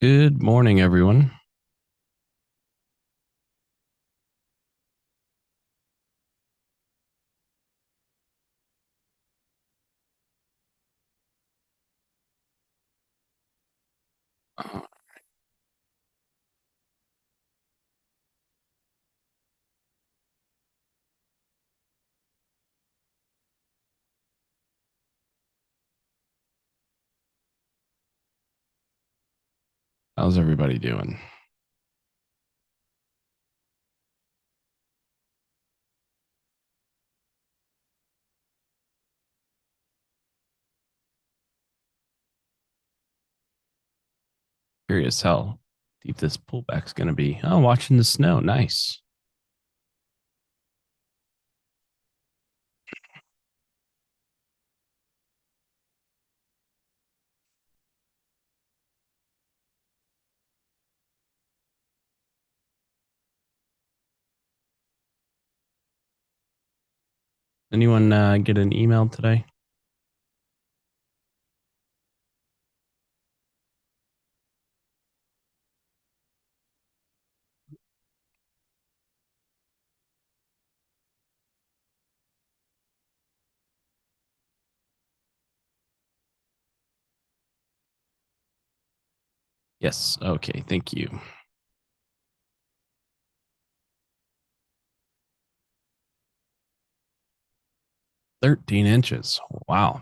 Good morning, everyone. Uh, How's everybody doing? 'Curious how deep this pullback's going to be. Oh, watching the snow. Nice. Anyone get an email today? Yes. Okay. Thank you. 13 inches. Wow.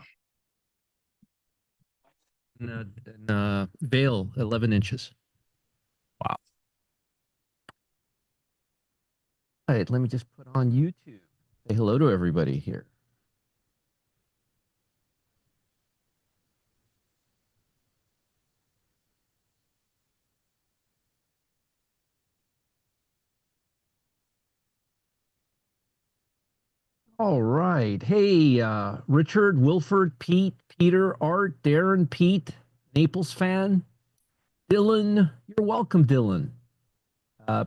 Vale, 11 inches. Wow. All right, let me just put on YouTube. Say hello to everybody here. All right. Hey, Richard, Wilford, Pete, Peter, Art, Darren, Pete, Naples fan, Dylan. You're welcome, Dylan.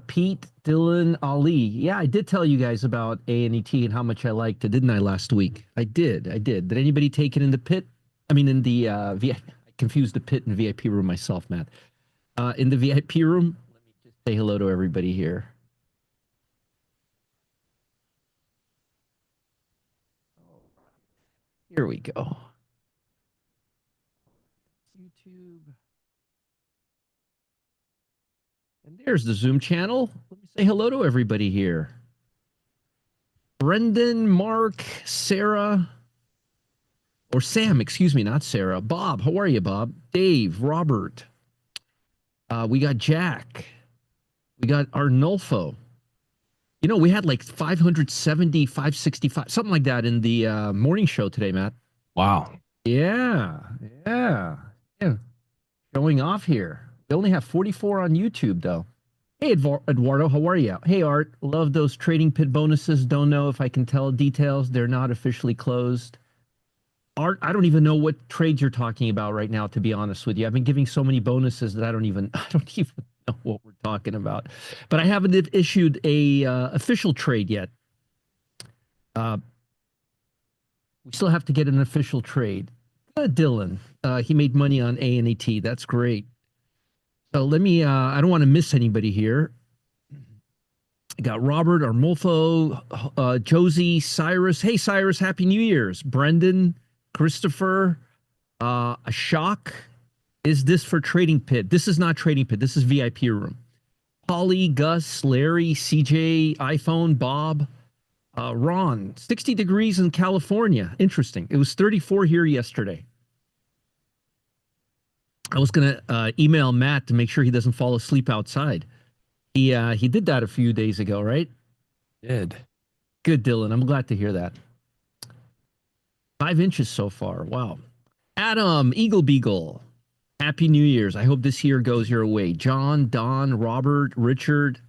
Pete, Dylan, Ali. Yeah, I did tell you guys about A&ET and how much I liked it, didn't I, last week? I did. I did. Did anybody take it in the pit? I mean, in the I confused the pit and VIP room myself, Matt. In the VIP room, let me just say hello to everybody here. Here we go. YouTube. And there's the Zoom channel. Let me say hello to everybody here. Brendan, Mark, Sarah, or Sam, excuse me, not Sarah. Bob, how are you, Bob? Dave, Robert. We got Jack. We got Arnulfo. You know, we had like 570, 565, something like that in the morning show today, Matt. Wow. Yeah, yeah, yeah. Showing off here. We only have 44 on YouTube, though. Hey, Eduardo, how are you? Hey, Art. Love those trading pit bonuses. Don't know if I can tell details. They're not officially closed. Art, I don't even know what trades you're talking about right now, to be honest with you. I've been giving so many bonuses that I don't even know what we're talking about. But I haven't issued a official trade yet. Uh, we still have to get an official trade. Dylan, he made money on A&ET. That's great. So let me, I don't want to miss anybody here. I got Robert, Armolfo, Josie, Cyrus. Hey, Cyrus, Happy New Year's. Brendan, Christopher, Ashok. Is this for Trading Pit? This is not Trading Pit. This is VIP room. Polly, Gus, Larry, CJ, iPhone, Bob, Ron. 60 degrees in California. Interesting. It was 34 here yesterday. I was going to email Matt to make sure he doesn't fall asleep outside. He did that a few days ago, right? Did. Good, Dylan. I'm glad to hear that. 5 inches so far. Wow. Adam, Eagle Beagle. Happy New Year's. I hope this year goes your way. John, Don, Robert, Richard.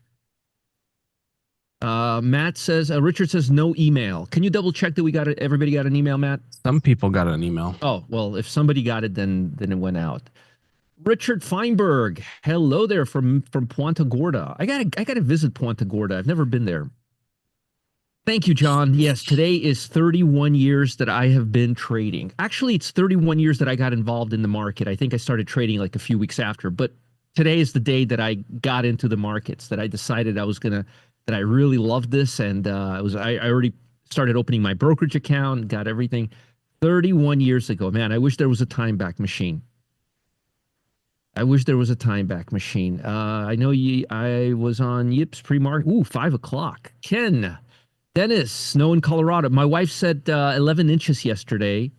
Matt says, Richard says no email. Can you double check that we got it? Everybody got an email, Matt? Some people got an email. Oh, well, if somebody got it, then it went out. Richard Feinberg. Hello there from Puente Gorda. I gotta visit Puente Gorda. I've never been there. Thank you, John. Yes, today is 31 years that I have been trading. Actually, it's 31 years that I got involved in the market. I think I started trading like a few weeks after, but today is the day that I got into the markets, that I decided that I really loved this. And I already started opening my brokerage account, got everything 31 years ago. Man, I wish there was a time back machine. I wish there was a time back machine. I know I was on Yips pre-market. Ooh, 5 o'clock. Ken, Dennis, snow in Colorado. My wife said 11 inches yesterday.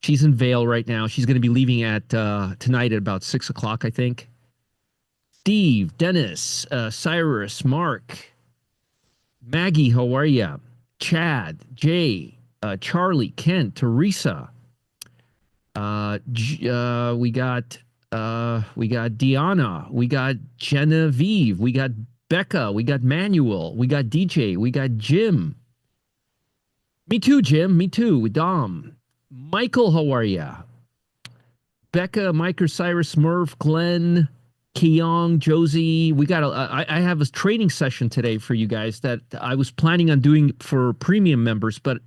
She's in Vail right now. She's going to be leaving at tonight at about 6 o'clock, I think. Steve, Dennis, Cyrus, Mark, Maggie, how are you? Chad, Jay, Charlie, Kent, Teresa. We got Deanna, we got Genevieve, we got Becca, we got Manuel, we got DJ, we got Jim. Me too, Jim. Me too. Dom, Michael, how are ya? Becca, Mike, Cyrus, Murph, Glenn, Keong, Josie. I have a training session today for you guys that I was planning on doing for premium members, but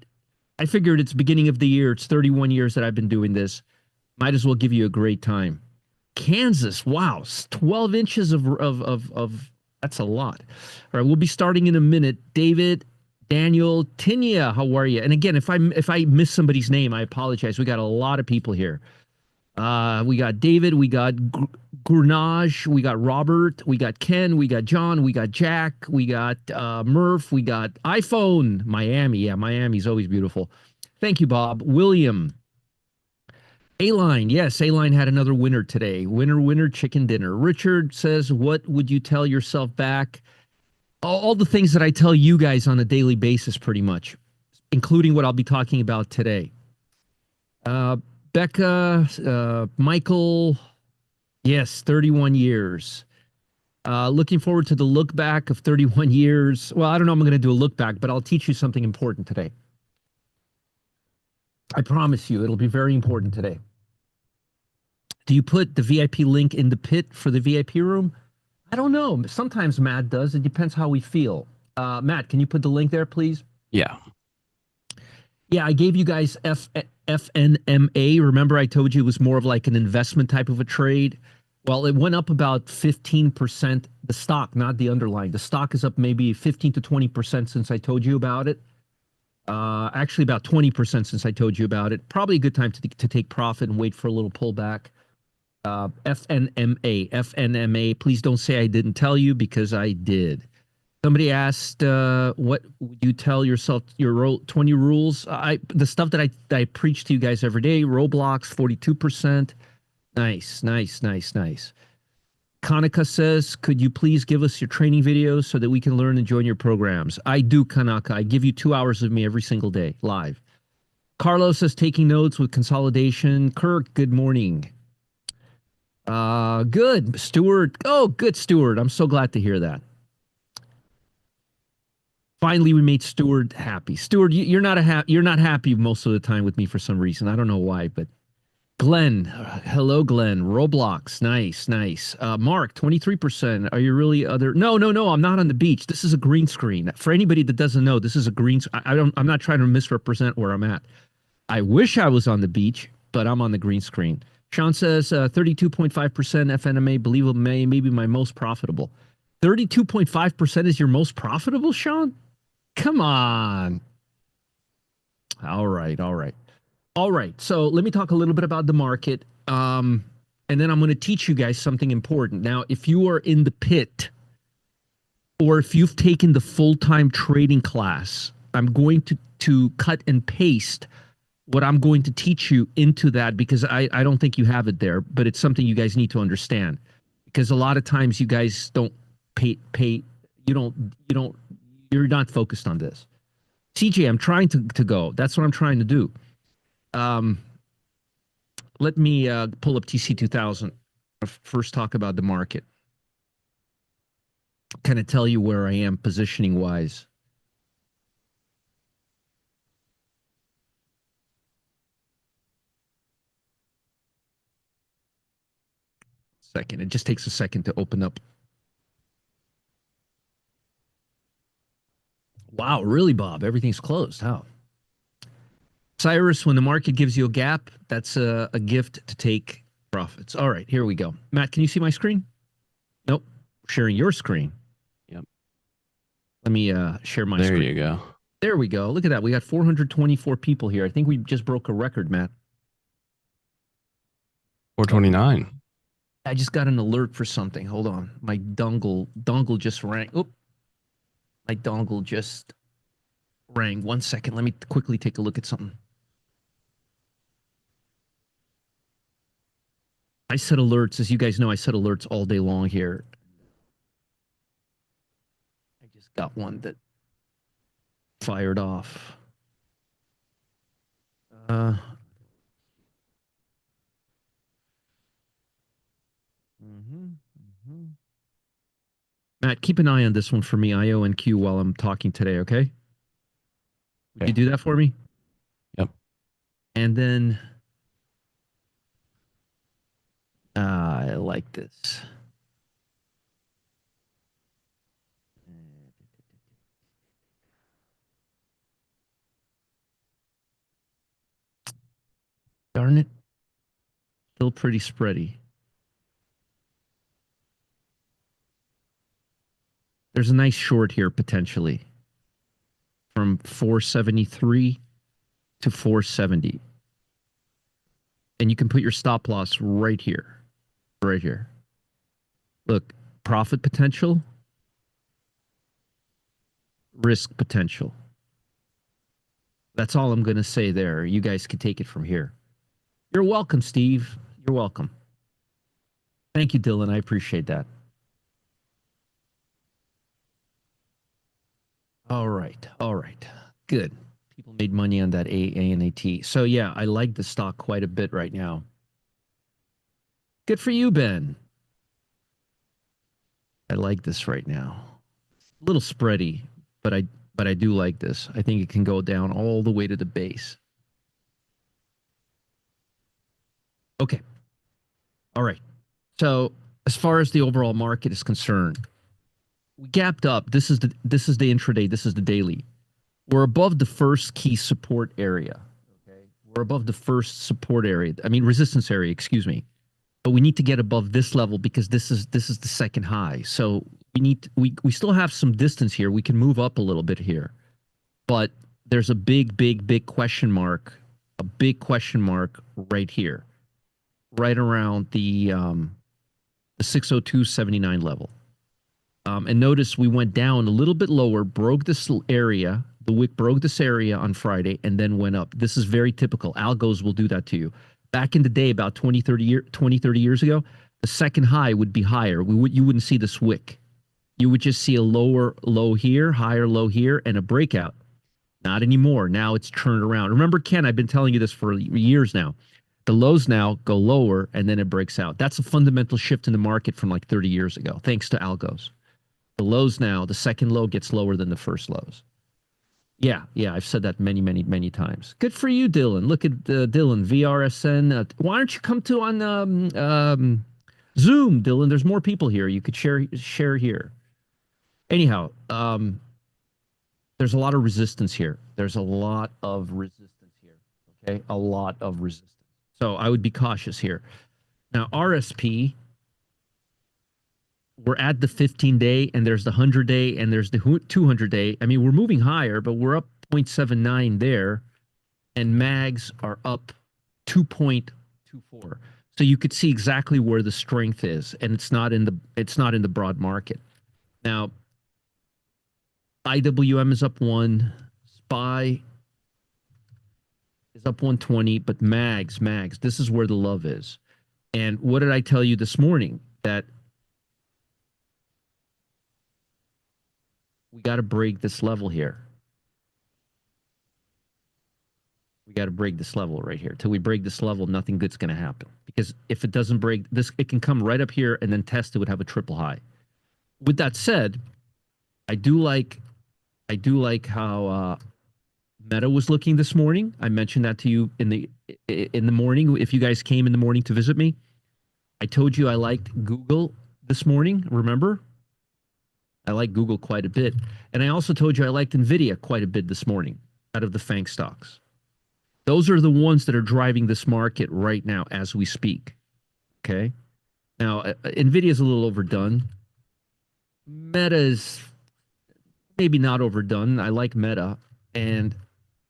I figured it's beginning of the year. It's 31 years that I've been doing this. Might as well give you a great time. Kansas, wow, 12 inches of that's a lot. All right, we'll be starting in a minute. David, Daniel, Tinia, how are you? And again, if I miss somebody's name, I apologize. We got a lot of people here. We got David, we got Gurnage, we got Robert, we got Ken, we got John, we got Jack, we got Murph, we got iPhone, Miami. Yeah, Miami's always beautiful. Thank you, Bob. William, A-Line, yes, A-Line had another winner today. Winner, winner, chicken dinner. Richard says, what would you tell yourself back? All the things that I tell you guys on a daily basis, pretty much, including what I'll be talking about today. Becca, Michael, yes, 31 years. Looking forward to the look back of 31 years. Well, I don't know I'm going to do a look back, but I'll teach you something important today. I promise you, it'll be very important today. Do you put the VIP link in the pit for the VIP room? I don't know. Sometimes Matt does. It depends how we feel. Matt, can you put the link there, please? Yeah. Yeah, I gave you guys FNMA. Remember, I told you it was more of like an investment type of a trade. Well, it went up about 15%. The stock, not the underlying. The stock is up maybe 15 to 20% since I told you about it. Actually, about 20% since I told you about it. Probably a good time to take profit and wait for a little pullback. FNMA. Please don't say I didn't tell you, because I did. Somebody asked, what would you tell yourself, your 20 rules? The stuff that I preach to you guys every day. Roblox, 42%. Nice, nice, nice, nice. Kanaka says, could you please give us your training videos so that we can learn and join your programs? I do, Kanaka. I give you 2 hours of me every single day, live. Carlos says, taking notes with consolidation. Kirk, good morning. Good. Stuart. Oh, good, Stuart. I'm so glad to hear that. Finally, we made Stuart happy. Stuart, you're not happy most of the time with me for some reason. I don't know why, but Glenn, hello, Glenn. Roblox, nice, nice. Mark, 23%. Are you really other? No, no, no. I'm not on the beach. This is a green screen. For anybody that doesn't know, this is a green. I'm not trying to misrepresent where I'm at. I wish I was on the beach, but I'm on the green screen. Sean says 32.5% FNMA. Believe may be my most profitable. 32.5% is your most profitable, Sean? Come on. All right, all right. All right, so let me talk a little bit about the market, and then I'm going to teach you guys something important. Now, if you are in the pit, or if you've taken the full-time trading class, I'm going to cut and paste what I'm going to teach you into that, because I don't think you have it there, but it's something you guys need to understand. Because a lot of times you guys don't you're not focused on this. CJ, I'm trying to go. That's what I'm trying to do. Let me pull up TC2000. First talk about the market. Kind of tell you where I am positioning wise. Second. It just takes a second to open up. Wow, really, Bob? Everything's closed. How? Cyrus, when the market gives you a gap, that's a gift to take profits. All right, here we go. Matt, can you see my screen? Nope. Sharing your screen. Yep. Let me share my There screen. you go. There we go. Look at that. We got 424 people here. I think we just broke a record, Matt. Oh, 429. I just got an alert for something. Hold on. My dongle just rang. Oop. My dongle just rang. 1 second. Let me quickly take a look at something. I set alerts, as you guys know, I set alerts all day long here. I just got one that fired off. Uh, mhm, mhm. Matt, keep an eye on this one for me, IONQ, while I'm talking today, okay? Would you Okay. do that for me? Yep. And then I like this. Darn it. Still pretty spready. There's a nice short here potentially from 473 to 470. And you can put your stop loss right here. Right here. Look, profit potential, risk potential. That's all I'm going to say there. You guys can take it from here. You're welcome, Steve. You're welcome. Thank you, Dylan. I appreciate that. All right. All right. Good. People made money on that ANAT. So, yeah, I like the stock quite a bit right now. Good for you, Ben. I like this right now. A little spready, but I do like this. I think it can go down all the way to the base. Okay. All right. So, as far as the overall market is concerned, we gapped up. This is the intraday. This is the daily. We're above the first key support area. Okay, we're above the first support area. I mean resistance area. Excuse me. But we need to get above this level because this is the second high. So we still have some distance here. We can move up a little bit here, but there's a big question mark. A big question mark right here, right around the 602.79 level. And notice we went down a little bit lower, broke this area. The wick broke this area on Friday and then went up. This is very typical. Algos will do that to you. Back in the day, about 20, 30 years ago, the second high would be higher. You wouldn't see this wick. You would just see a lower low here, higher low here, and a breakout. Not anymore. Now it's turned around. Remember, Ken, I've been telling you this for years now. The lows now go lower and then it breaks out. That's a fundamental shift in the market from like 30 years ago, thanks to algos. The lows now, the second low gets lower than the first lows. Yeah, I've said that many times. Good for you, Dylan. Look at Dylan, VRSN. Why don't you come to on Zoom, Dylan? There's more people here. You could share here. Anyhow, there's a lot of resistance here. There's a lot of resistance here. Okay, a lot of resistance. So I would be cautious here. Now RSP, we're at the 15-day and there's the 100-day and there's the 200-day. I mean, we're moving higher, but we're up 0.79 there, and mags are up 2.24. So you could see exactly where the strength is, and it's not in the broad market. Now, IWM is up 1, SPY is up 120, but mags, this is where the love is. And what did I tell you this morning? That we got to break this level here. We got to break this level right here. Till we break this level, nothing good's going to happen. Because if it doesn't break this, it can come right up here and then test. It would have a triple high. With that said, I do like how Meta was looking this morning. I mentioned that to you in the morning. If you guys came in the morning to visit me, I told you I liked Google this morning. Remember? I like Google quite a bit. And I also told you I liked NVIDIA quite a bit this morning out of the FANG stocks. Those are the ones that are driving this market right now as we speak. Okay. Now, Nvidia is a little overdone. Meta is maybe not overdone. I like Meta and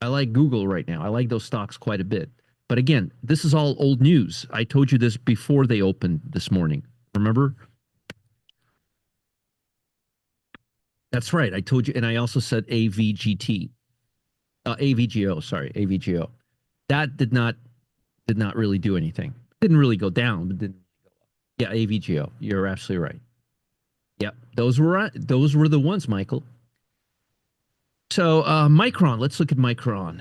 I like Google right now. I like those stocks quite a bit. But again, this is all old news. I told you this before they opened this morning. Remember? That's right. I told you, and I also said AVGT, AVGO. Sorry, AVGO. That did not really do anything. Didn't really go down, but didn't. Yeah, AVGO. You're absolutely right. Yep, those were the ones, Michael. So Micron, let's look at Micron.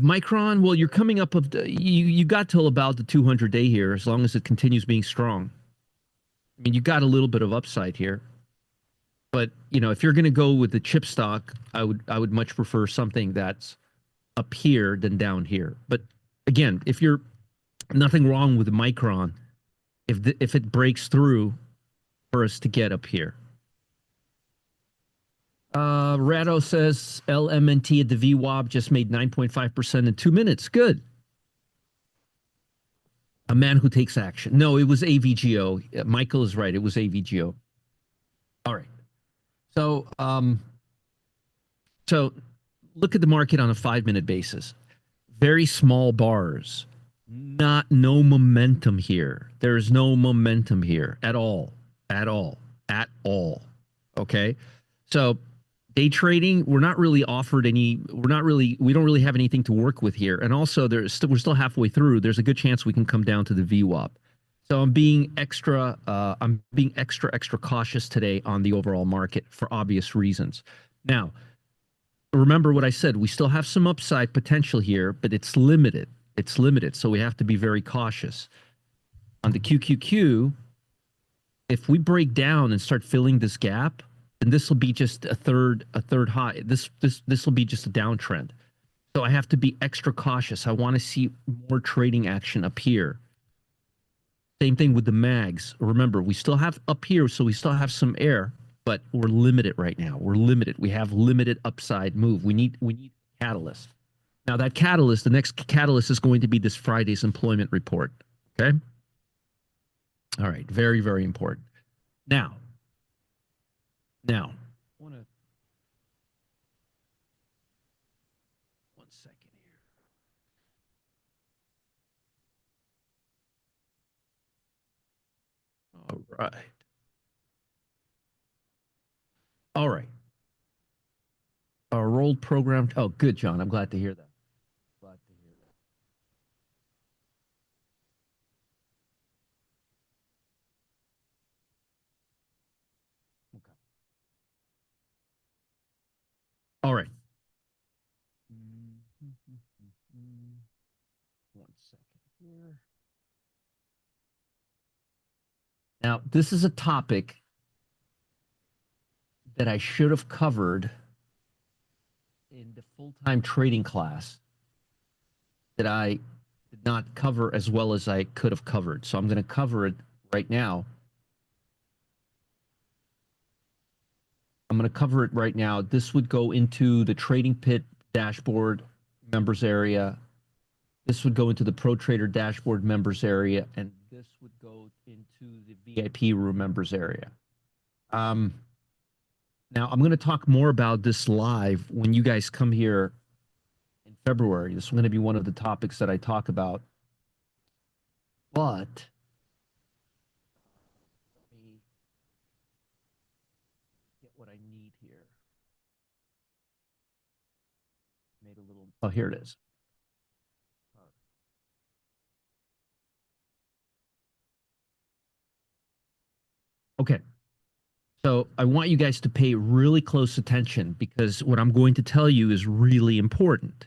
Micron, well, you're coming up of you got till about the 200-day here, as long as it continues being strong. I mean, you got a little bit of upside here, but if you're going to go with the chip stock, I would much prefer something that's up here than down here. But again, if you're nothing wrong with the Micron, if it breaks through for us to get up here. Rado says LMNT at the VWAP just made 9.5% in 2 minutes. Good. A man who takes action. No, it was AVGO. Michael is right. It was AVGO. All right. So look at the market on a 5-minute basis. Very small bars. No momentum here. There is no momentum here at all. At all. At all. Okay. So day trading, we're not really offered any, we don't really have anything to work with here. And also we're still halfway through. There's a good chance we can come down to the VWAP. So I'm being extra cautious today on the overall market for obvious reasons. Now, remember what I said, we still have some upside potential here, but it's limited. It's limited. So we have to be very cautious. On the QQQ, if we break down and start filling this gap, then this will be just a third high. This will be just a downtrend. So I have to be extra cautious. I want to see more trading action up here. Same thing with the mags. Remember, we still have up here, so we still have some air, but we're limited right now. We're limited. We have limited upside move. We need catalyst. Now that catalyst, the next catalyst is going to be this Friday's employment report. Okay. All right. Very, very important. Now, I want to 1 second here. All right. All right. Our rolled program. Oh, good, John. I'm glad to hear that. Glad to hear that. Okay. All right. 1 second here. Now, this is a topic that I should have covered in the full-time trading class that I did not cover as well as I could have covered. So I'm going to cover it right now. This would go into the Trading Pit dashboard members area. This would go into the Pro Trader dashboard members area, and this would go into the VIP room members area. Now, I'm going to talk more about this live when you guys come here in February. This is going to be one of the topics that I talk about. But let me get what I need here. Made a little. Oh, here it is. Okay. So I want you guys to pay really close attention because what I'm going to tell you is really important.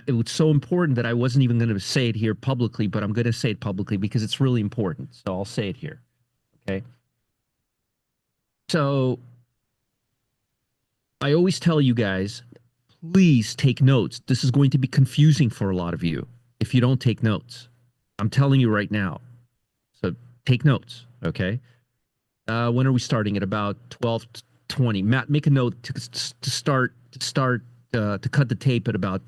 It was so important that I wasn't even going to say it here publicly, but I'm going to say it publicly because it's really important. So I'll say it here. Okay. So I always tell you guys, please take notes. This is going to be confusing for a lot of you if you don't take notes. I'm telling you right now. So take notes. Okay. When are we starting? At about 12:20. Matt, make a note to cut the tape at about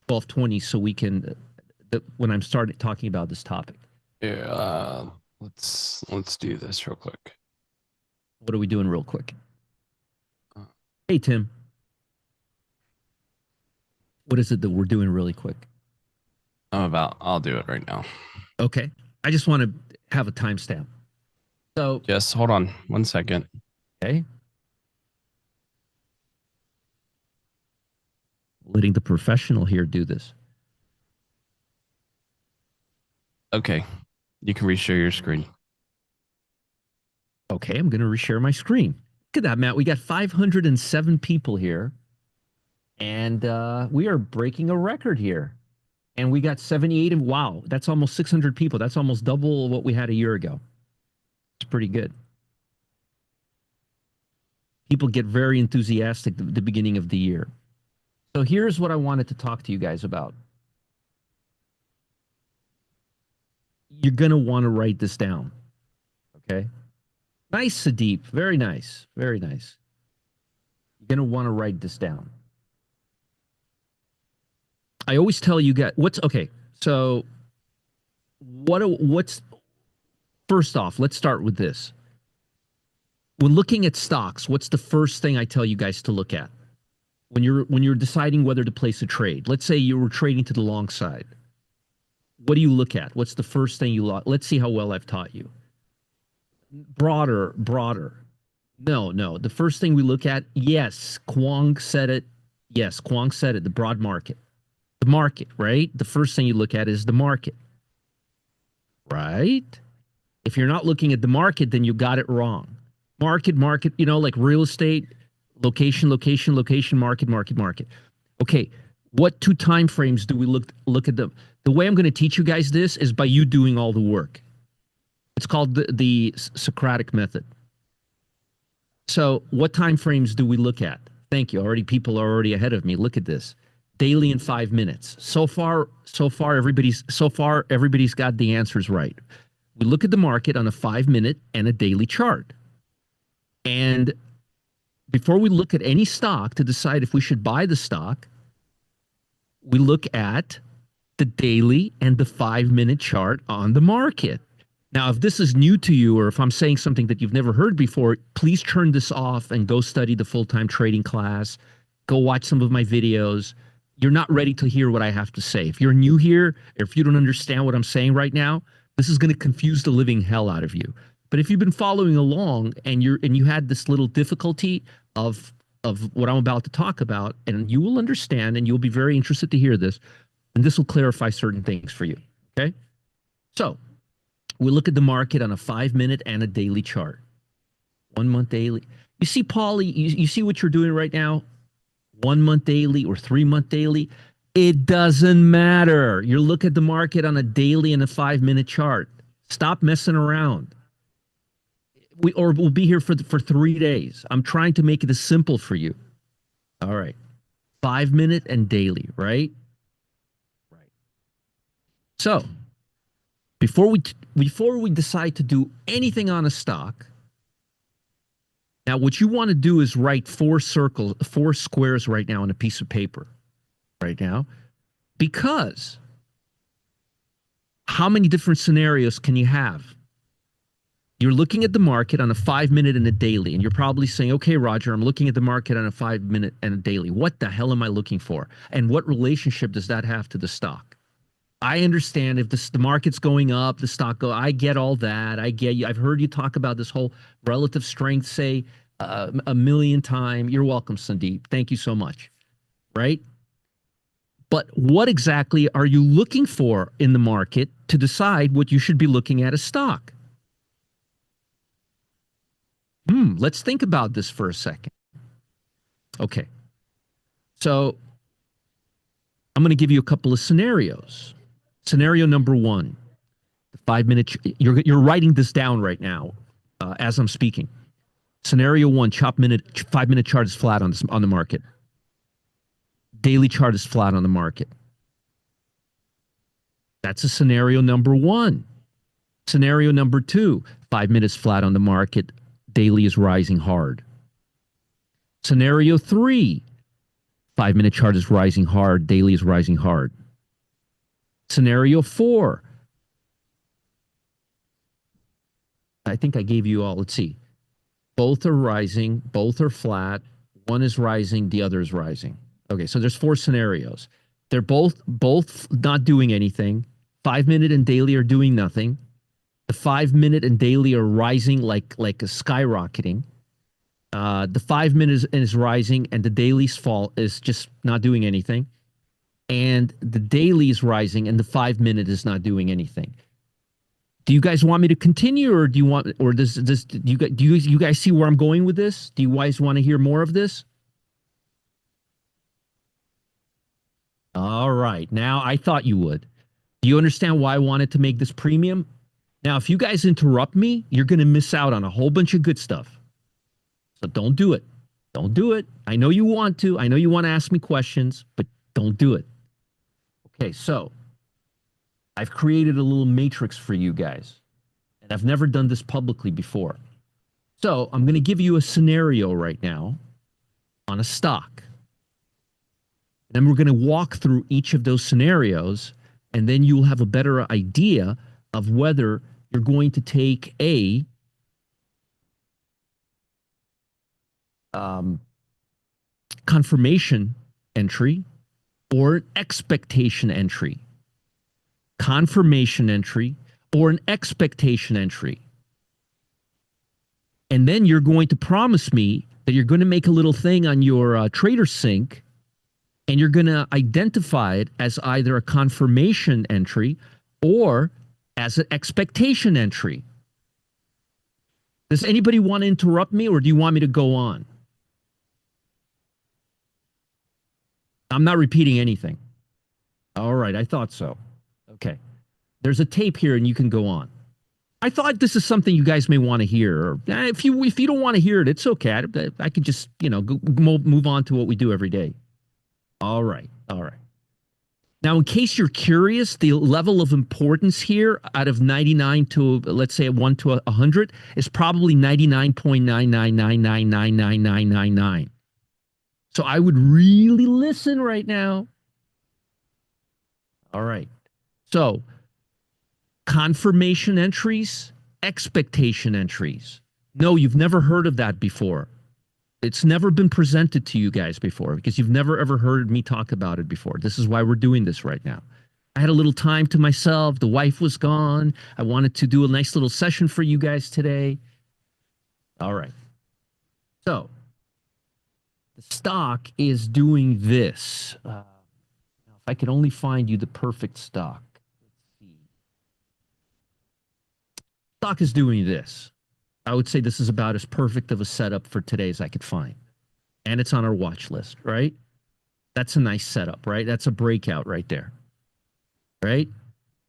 12:20 so we can when I'm starting talking about this topic. Yeah. Let's do this real quick. What are we doing real quick? Uh, Hey, Tim, what is it that we're doing really quick? I'll do it right now. Okay. I just want to have a timestamp. So, Just hold on 1 second. okay. Letting the professional here do this. Okay. You can reshare your screen. Okay, I'm going to reshare my screen. Look at that, Matt. We got 507 people here, and we are breaking a record here. And we got 78, and wow, that's almost 600 people. That's almost double what we had a year ago. It's pretty good. People get very enthusiastic at the beginning of the year. So here's what I wanted to talk to you guys about. You're going to want to write this down. Okay. Nice, Sadeep. Very nice. Very nice. You're going to want to write this down. I always tell you guys what's okay. So what's first off, let's start with this. When looking at stocks, what's the first thing I tell you guys to look at? When you're deciding whether to place a trade. Let's say you were trading to the long side. What do you look at? What's the first thing you look? Let's see how well I've taught you. Broader. No. The first thing we look at, yes, Kwong said it. Yes, Kwong said it, the broad market. The market, right? The first thing you look at is the market. Right? If you're not looking at the market, then you got it wrong. Market, like real estate, location, market. Okay, what two time frames do we look at them? The way I'm going to teach you guys this is by you doing all the work. It's called the Socratic method. So what time frames do we look at? Thank you. People are already ahead of me. Look at this. Daily in 5 minutes. So far everybody's got the answers right. We look at the market on a 5-minute and a daily chart. And before we look at any stock to decide if we should buy the stock, we look at the daily and the 5-minute chart on the market. Now, if this is new to you, or if I'm saying something that you've never heard before, please turn this off and go study the full-time trading class. Go watch some of my videos. You're not ready to hear what I have to say. If you're new here, or if you don't understand what I'm saying right now, this is going to confuse the living hell out of you. But if you've been following along and you had this little difficulty of what I'm about to talk about, and you will understand and you'll be very interested to hear this, and this will clarify certain things for you. Okay? So we look at the market on a 5-minute and a daily chart. 1 month daily. You see, Paulie, you see what you're doing right now? 1 month daily or 3 month daily. It doesn't matter. You look at the market on a daily and a 5-minute chart. Stop messing around. We'll be here for 3 days. I'm trying to make it as simple for you. All right. 5-minute and daily, right? Right. So before we decide to do anything on a stock, now what you want to do is write 4 squares right now on a piece of paper right now, because how many different scenarios can you have? You're looking at the market on a 5-minute and a daily, and you're probably saying, okay, Roger, I'm looking at the market on a 5-minute and a daily. What the hell am I looking for? And what relationship does that have to the stock? I understand if the market's going up, the stock go. I get all that. I get you. I've heard you talk about this whole relative strength, say a million times. You're welcome, Sandeep. Thank you so much. Right? But what exactly are you looking for in the market to decide what you should be looking at a stock? Let's think about this for a second. Okay. So I'm going to give you a couple of scenarios. Scenario number 1, the 5-minute. You're writing this down right now as I'm speaking. Scenario 1, 5-minute chart is flat on the market. Daily chart is flat on the market. That's a scenario number 1. Scenario number 2, 5 minutes flat on the market. Daily is rising hard. Scenario 3, 5-minute chart is rising hard. Daily is rising hard. Scenario 4, I think I gave you all. Let's see. Both are rising, both are flat. One is rising, the other is rising. Okay, so there's four scenarios. They're both not doing anything. 5 minute and daily are doing nothing. The 5 minute and daily are rising like a skyrocketing. The 5 minute is rising, and the daily's fall is just not doing anything. And the daily is rising, and the 5 minute is not doing anything. Do you guys want me to continue, or do you want, or do you guys see where I'm going with this? Do you guys want to hear more of this? All right. Now, I thought you would. Do you understand why I wanted to make this premium? Now, if you guys interrupt me, you're going to miss out on a whole bunch of good stuff. So don't do it. Don't do it. I know you want to. I know you want to ask me questions, but don't do it. Okay, so I've created a little matrix for you guys, and I've never done this publicly before. So I'm going to give you a scenario right now on a stock. And then we're going to walk through each of those scenarios, and then you'll have a better idea of whether you're going to take a confirmation entry or an expectation entry. Confirmation entry or an expectation entry. And then you're going to promise me that you're going to make a little thing on your Trader Sync, and you're going to identify it as either a confirmation entry or as an expectation entry. Does anybody want to interrupt me, or do you want me to go on? I'm not repeating anything. All right, I thought so. Okay. There's a tape here, and you can go on. I thought this is something you guys may want to hear. Or, if you don't want to hear it, it's okay. I could just, move on to what we do every day. All right. All right. Now, in case you're curious, the level of importance here out of 99 to, let's say, 1 to 100 is probably 99.999999999. So I would really listen right now. All right. So confirmation entries, expectation entries. No, you've never heard of that before. It's never been presented to you guys before because you've never ever heard me talk about it before. This is why we're doing this right now. I had a little time to myself. The wife was gone. I wanted to do a nice little session for you guys today. All right. So the stock is doing this. If I could only find you the perfect stock. Let's see. Stock is doing this. I would say this is about as perfect of a setup for today as I could find. And it's on our watch list, right? That's a nice setup, right? That's a breakout right there, right?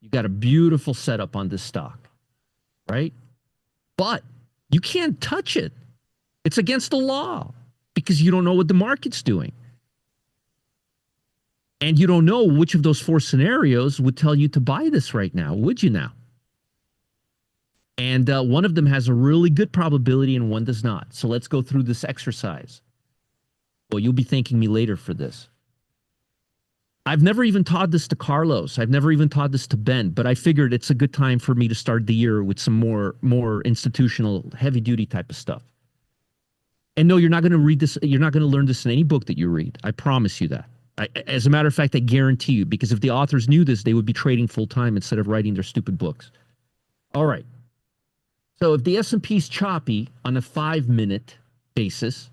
You got a beautiful setup on this stock, right? But you can't touch it. It's against the law because you don't know what the market's doing. And you don't know which of those four scenarios would tell you to buy this right now, would you now? And one of them has a really good probability and one does not. So let's go through this exercise. Well, you'll be thanking me later for this. I've never even taught this to Carlos. I've never even taught this to Ben, but I figured it's a good time for me to start the year with some more institutional, heavy-duty type of stuff. And no, you're not going to read this. You're not going to learn this in any book that you read. I promise you that. As a matter of fact, I guarantee you, because if the authors knew this, they would be trading full-time instead of writing their stupid books. All right. So if the S&P is choppy on a 5-minute basis,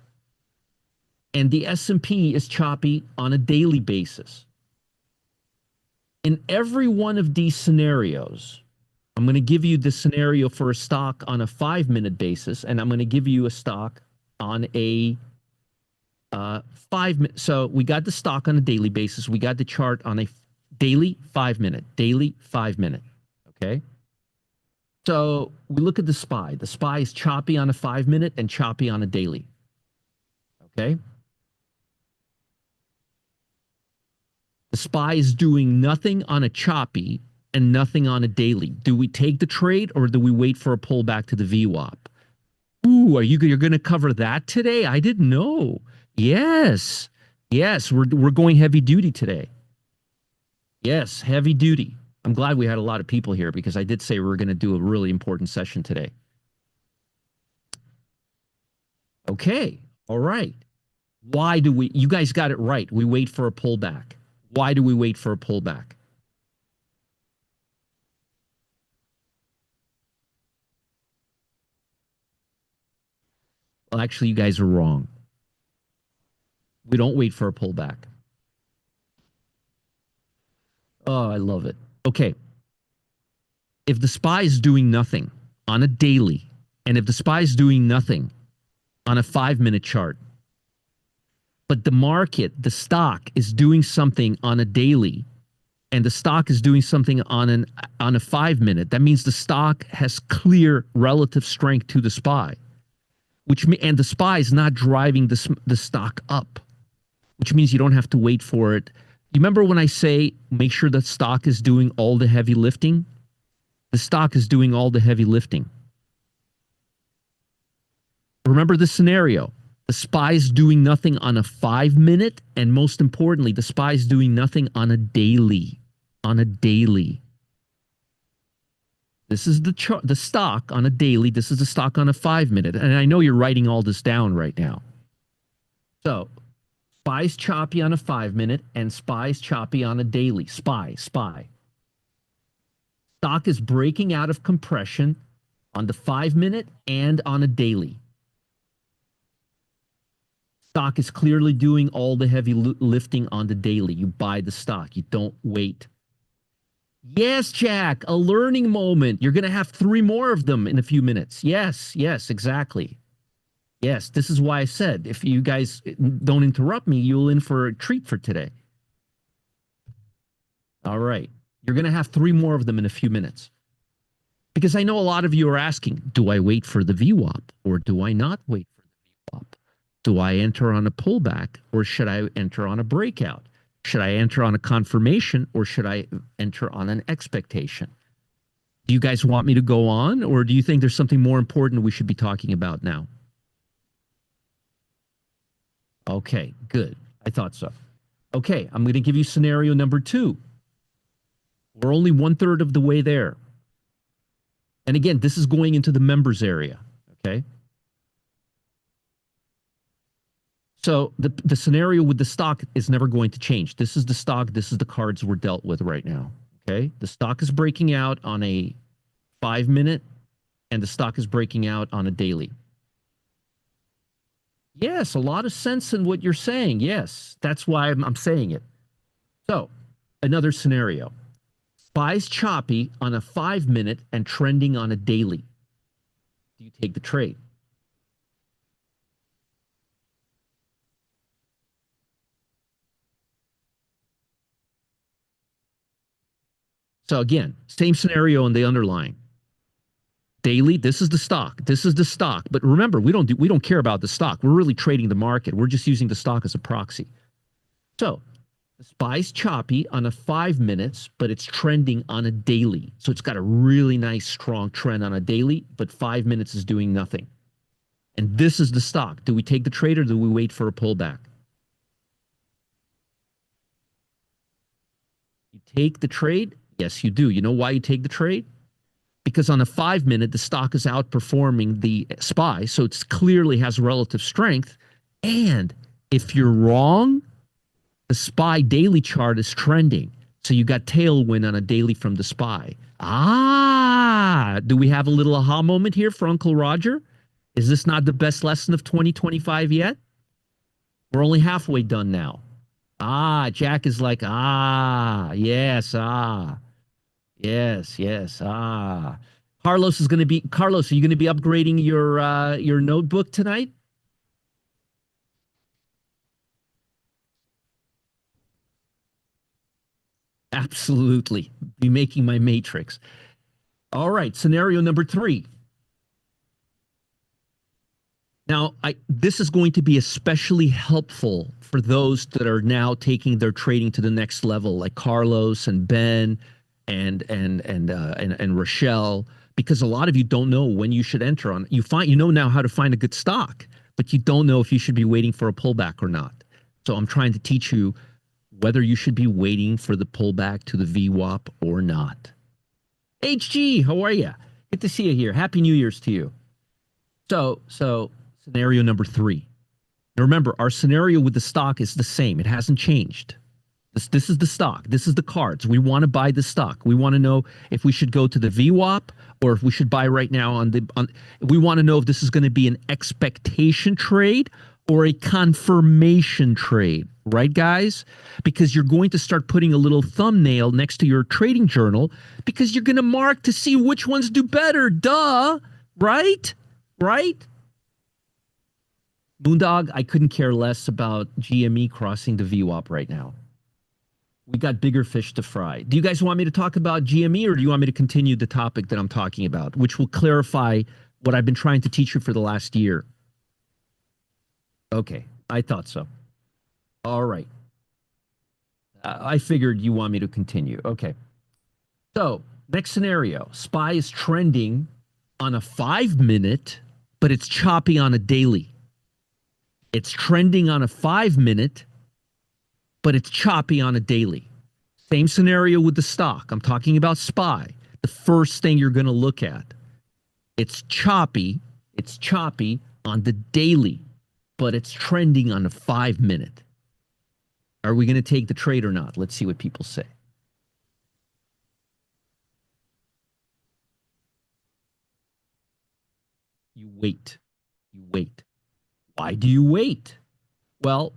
and the S&P is choppy on a daily basis, in every one of these scenarios, I'm going to give you the scenario for a stock on a 5-minute basis, and I'm going to give you a stock on a 5-minute. So we got the stock on a daily basis. We got the chart on a daily 5-minute, daily 5-minute. Okay. So we look at the SPY. The SPY is choppy on a 5-minute and choppy on a daily. Okay. The SPY is doing nothing on a choppy and nothing on a daily. Do we take the trade or do we wait for a pullback to the VWAP? Ooh, you're going to cover that today? I didn't know. Yes. Yes, we're going heavy duty today. Yes, heavy duty. I'm glad we had a lot of people here because I did say we were going to do a really important session today. Okay. All right. Why do we, you guys got it right. We wait for a pullback. Why do we wait for a pullback? Well, actually, you guys are wrong. We don't wait for a pullback. Oh, I love it. Okay. If the SPY is doing nothing on a daily, and if the SPY is doing nothing on a 5-minute chart, but the market, the stock is doing something on a daily, and the stock is doing something on a 5-minute, that means the stock has clear relative strength to the SPY, and the SPY is not driving the stock up, which means you don't have to wait for it. You remember when I say make sure that stock is doing all the heavy lifting? The stock is doing all the heavy lifting. Remember the scenario. The SPY is doing nothing on a 5-minute, and most importantly, the SPY is doing nothing on a daily. On a daily. This is the stock on a daily. This is the stock on a 5-minute. And I know you're writing all this down right now. So, SPY's choppy on a 5-minute, and SPY's choppy on a daily. SPY. Stock is breaking out of compression on the 5-minute and on a daily. Stock is clearly doing all the heavy lifting on the daily. You buy the stock. You don't wait. Yes, Jack, a learning moment. You're going to have 3 more of them in a few minutes. Yes, exactly. Yes, this is why I said if you guys don't interrupt me, you'll in for a treat for today. All right. You're going to have 3 more of them in a few minutes. Because I know a lot of you are asking, do I wait for the VWAP or do I not wait for the VWAP? Do I enter on a pullback or should I enter on a breakout? Should I enter on a confirmation or should I enter on an expectation? Do you guys want me to go on or do you think there's something more important we should be talking about now? Okay, good. I thought so. Okay, I'm going to give you scenario number 2. We're only 1/3 of the way there. And again, this is going into the members area, okay? So the scenario with the stock is never going to change. This is the stock. This is the cards we're dealt with right now. Okay. The stock is breaking out on a 5-minute and the stock is breaking out on a daily. Yes, a lot of sense in what you're saying. Yes, that's why I'm saying it. So another scenario. SPY's choppy on a 5-minute and trending on a daily. Do you take the trade? So again, same scenario in the underlying. Daily, this is the stock. This is the stock. But remember, we don't care about the stock. We're really trading the market. We're just using the stock as a proxy. So the SPY's choppy on a 5 minutes, but it's trending on a daily. So it's got a really nice strong trend on a daily, but 5 minutes is doing nothing. And this is the stock. Do we take the trade or do we wait for a pullback? You take the trade? Yes, you do. You know why you take the trade? Because on a 5-minute, the stock is outperforming the SPY, so it clearly has relative strength. And if you're wrong, the SPY daily chart is trending. So you got tailwind on a daily from the SPY. Do we have a little aha moment here for Uncle Roger? Is this not the best lesson of 2025 yet? We're only halfway done now. Jack is like, yes, yes. Carlos, are you going to be upgrading your notebook tonight? Absolutely. Be making my matrix. All right, scenario number 3. Now, this is going to be especially helpful for those that are now taking their trading to the next level, like Carlos and Ben and Rochelle, because a lot of you don't know when you should enter on. You know now how to find a good stock, but you don't know if you should be waiting for a pullback or not. So I'm trying to teach you whether you should be waiting for the pullback to the VWAP or not. HG, how are you? Good to see you here. Happy New Year's to you. So Scenario number 3. Now remember, our scenario with the stock is the same. It hasn't changed. This is the stock. This is the cards. We want to buy the stock. We want to know if we should go to the VWAP or if we should buy right now we want to know if this is going to be an expectation trade or a confirmation trade, right, guys? Because you're going to start putting a little thumbnail next to your trading journal because you're going to mark to see which ones do better. Duh, right? Right? Moondog, I couldn't care less about GME crossing the VWAP right now. We got bigger fish to fry. Do you guys want me to talk about GME or do you want me to continue the topic that I'm talking about, which will clarify what I've been trying to teach you for the last year? Okay, I thought so. All right. I figured you want me to continue. Okay. So, next scenario. SPY is trending on a 5-minute, but it's choppy on a daily. It's trending on a 5-minute, but it's choppy on a daily. Same scenario with the stock. I'm talking about SPY. The first thing you're going to look at. It's choppy. It's choppy on the daily, but it's trending on a 5-minute. Are we going to take the trade or not? Let's see what people say. You wait. You wait. Why do you wait? Well,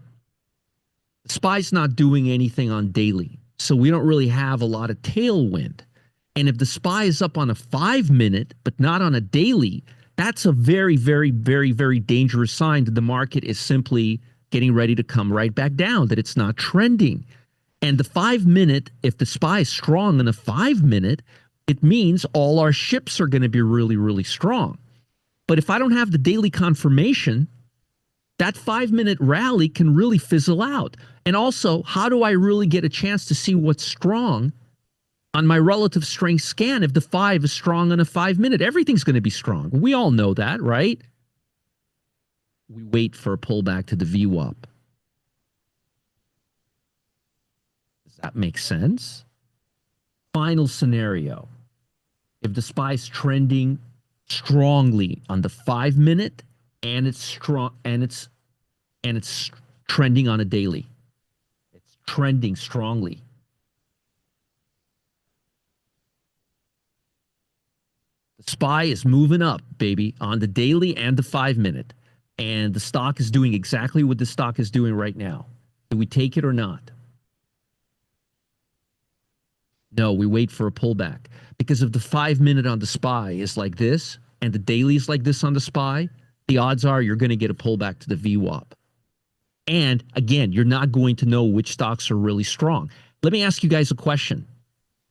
SPY's not doing anything on daily, so we don't really have a lot of tailwind. And if the SPY is up on a 5-minute, but not on a daily, that's a very, very, very, very dangerous sign that the market is simply getting ready to come right back down, that it's not trending. And the 5-minute, if the SPY is strong in a 5-minute, it means all our ships are going to be really, really strong. But if I don't have the daily confirmation, that 5-minute rally can really fizzle out. And also, how do I really get a chance to see what's strong on my relative strength scan if the 5 is strong on a 5-minute? Everything's going to be strong. We all know that, right? We wait for a pullback to the VWAP. Does that make sense? Final scenario. If the SPY is trending strongly on the 5-minute and it's strong and it's trending on a daily. It's trending strongly. The SPY is moving up, baby, on the daily and the 5-minute. And the stock is doing exactly what the stock is doing right now. Do we take it or not? No, we wait for a pullback. Because if the 5-minute on the SPY is like this and the daily is like this on the SPY, the odds are you're going to get a pullback to the VWAP. And again, you're not going to know which stocks are really strong. Let me ask you guys a question.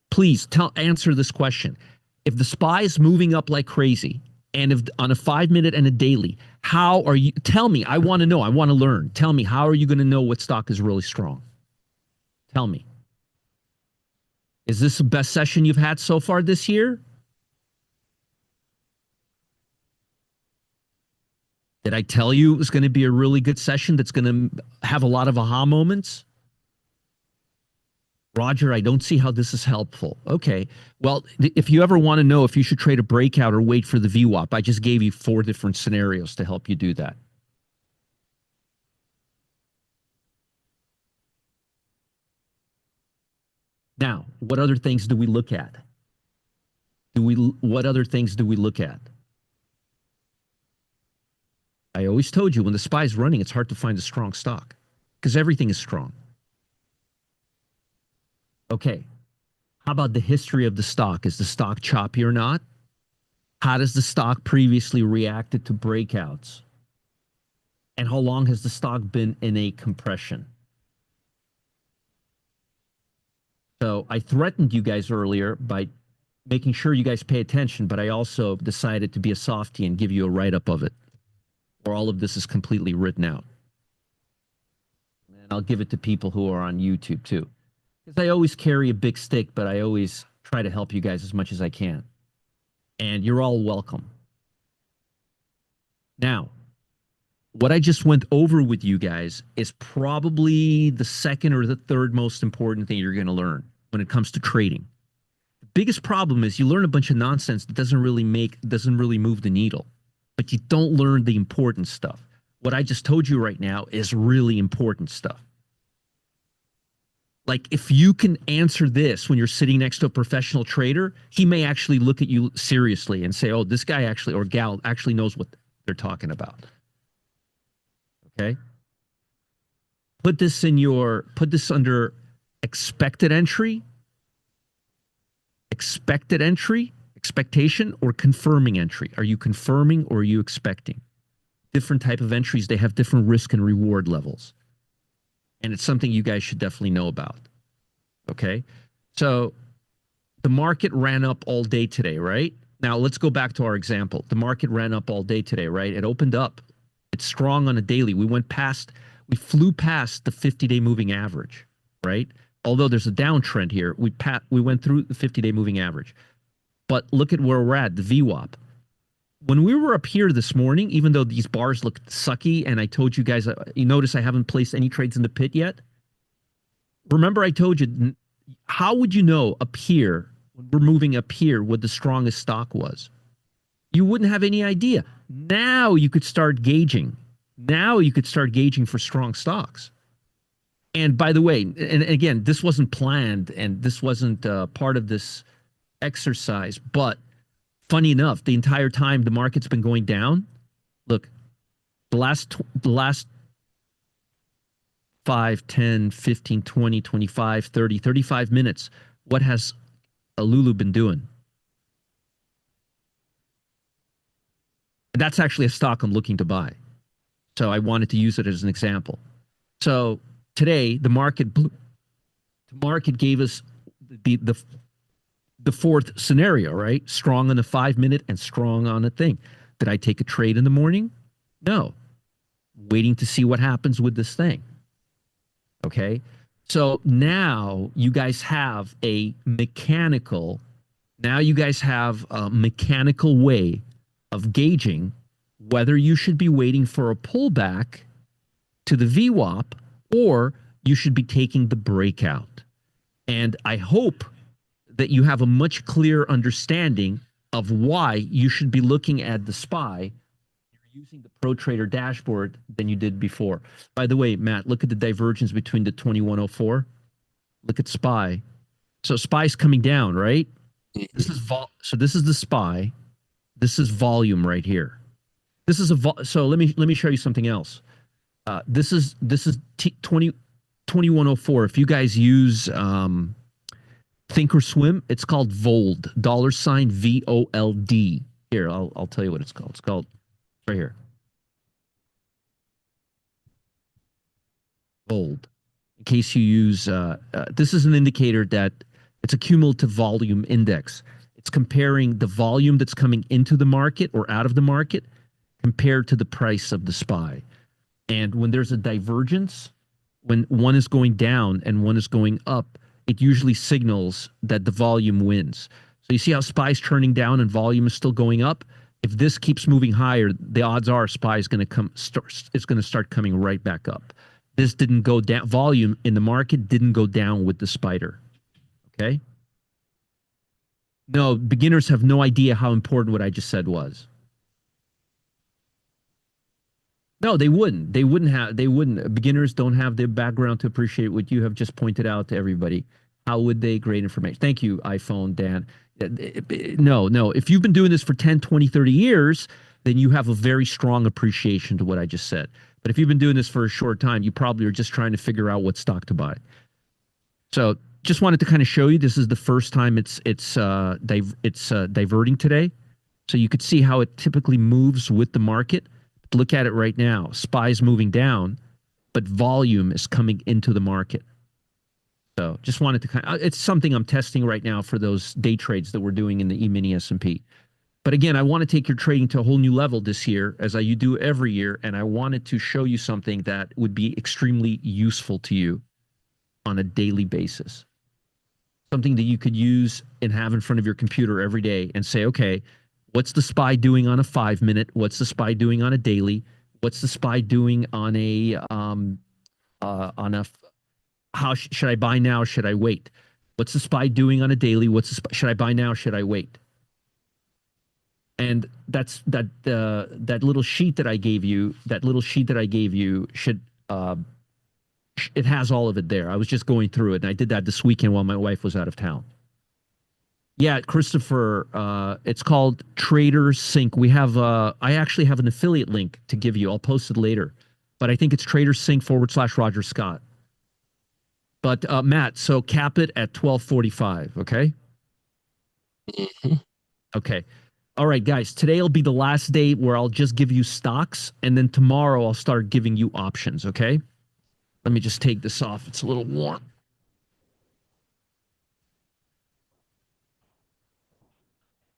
Please answer this question. If the SPY is moving up like crazy, and if on a 5-minute and a daily, how are you? Tell me. I want to know. I want to learn. Tell me, how are you going to know what stock is really strong? Tell me. Is this the best session you've had so far this year? Did I tell you it was going to be a really good session that's going to have a lot of aha moments? Roger, I don't see how this is helpful. Okay. Well, if you ever want to know if you should trade a breakout or wait for the VWAP, I just gave you 4 different scenarios to help you do that. Now, what other things do we look at? What other things do we look at? I always told you when the SPY is running, it's hard to find a strong stock because everything is strong. Okay. How about the history of the stock? Is the stock choppy or not? How does the stock previously reacted to breakouts? And how long has the stock been in a compression? So I threatened you guys earlier by making sure you guys pay attention, but I also decided to be a softie and give you a write-up of it, where all of this is completely written out. And I'll give it to people who are on YouTube too. Because I always carry a big stick, but I always try to help you guys as much as I can. And you're all welcome. Now, what I just went over with you guys is probably the second or the third most important thing you're going to learn when it comes to trading. The biggest problem is you learn a bunch of nonsense that doesn't really move the needle. But but you don't learn the important stuff. What I just told you right now is really important stuff. Like if you can answer this when you're sitting next to a professional trader, he may actually look at you seriously and say, oh, this guy actually or gal actually knows what they're talking about. Okay. Put this under expected entry, expectation, or confirming entry. Are you confirming or are you expecting? Different type of entries, they have different risk and reward levels. And it's something you guys should definitely know about. Okay. So the market ran up all day today, right? Now let's go back to our example. The market ran up all day today, right? It opened up. It's strong on a daily. We flew past the 50-day moving average, right? Although there's a downtrend here, we went through the 50-day moving average. But look at where we're at, the VWAP. When we were up here this morning, even though these bars look sucky, and I told you guys, you notice I haven't placed any trades in the pit yet. Remember I told you, how would you know up here, when we're moving up here, what the strongest stock was? You wouldn't have any idea. Now you could start gauging. Now you could start gauging for strong stocks. And by the way, and again, this wasn't planned and this wasn't part of this exercise, but funny enough, the entire time the market's been going down, look, the last 5, 10, 15, 20, 25, 30, 35 minutes, what has Lulu been doing? That's actually a stock I'm looking to buy. So I wanted to use it as an example. So today, the market gave us the fourth scenario, right? Strong on the 5-minute and strong on a thing. Did I take a trade in the morning? No. Waiting to see what happens with this thing. Okay. So now you guys have a mechanical way of gauging whether you should be waiting for a pullback to the VWAP or you should be taking the breakout. And I hope that you have a much clearer understanding of why you should be looking at the SPY using the Pro Trader dashboard than you did before. By the way, Matt, look at the divergence between the 2104. Look at SPY. So SPY's coming down, right? This is so this is the SPY. This is volume right here. This is so let me show you something else. This is 2104. If you guys use Thinkorswim, it's called VOLD, $VOLD. Here, I'll tell you what it's called. It's called right here. VOLD. In case you use, this is an indicator that it's a cumulative volume index. It's comparing the volume that's coming into the market or out of the market compared to the price of the SPY. And when there's a divergence, when one is going down and one is going up, it usually signals that the volume wins. So you see how SPY's turning down and volume is still going up? If this keeps moving higher, the odds are SPY is going to it's going to start coming right back up. This didn't go down. Volume in the market didn't go down with the spider. Okay? No, beginners have no idea how important what I just said was. No, they wouldn't. They wouldn't. Beginners don't have the background to appreciate what you have just pointed out to everybody. How would they? Great information. Thank you, iPhone Dan. No. If you've been doing this for 10, 20, 30 years, then you have a very strong appreciation to what I just said. But if you've been doing this for a short time, you probably are just trying to figure out what stock to buy. So just wanted to kind of show you, this is the first time it's diverting today. So you could see how it typically moves with the market. Look at it right now. SPY's moving down, but volume is coming into the market. So just wanted to it's something I'm testing right now for those day trades that we're doing in the E-mini S&P. But again, I want to take your trading to a whole new level this year, as you do every year. And I wanted to show you something that would be extremely useful to you on a daily basis. Something that you could use and have in front of your computer every day and say, okay, what's the SPY doing on a 5-minute? What's the SPY doing on a daily? What's the SPY doing on a should I buy now? Should I wait? What's the SPY doing on a daily? Should I buy now? Should I wait? And that little sheet that I gave you, should it has all of it there. I was just going through it, and I did that this weekend while my wife was out of town. Yeah, Christopher, it's called Traders Sync. I actually have an affiliate link to give you. I'll post it later, but I think it's Traders Sync / Roger Scott. But Matt, so cap it at 12:45. Okay. Mhm. Okay. All right, guys. Today will be the last day where I'll just give you stocks, and then tomorrow I'll start giving you options. Okay. Let me just take this off. It's a little warm.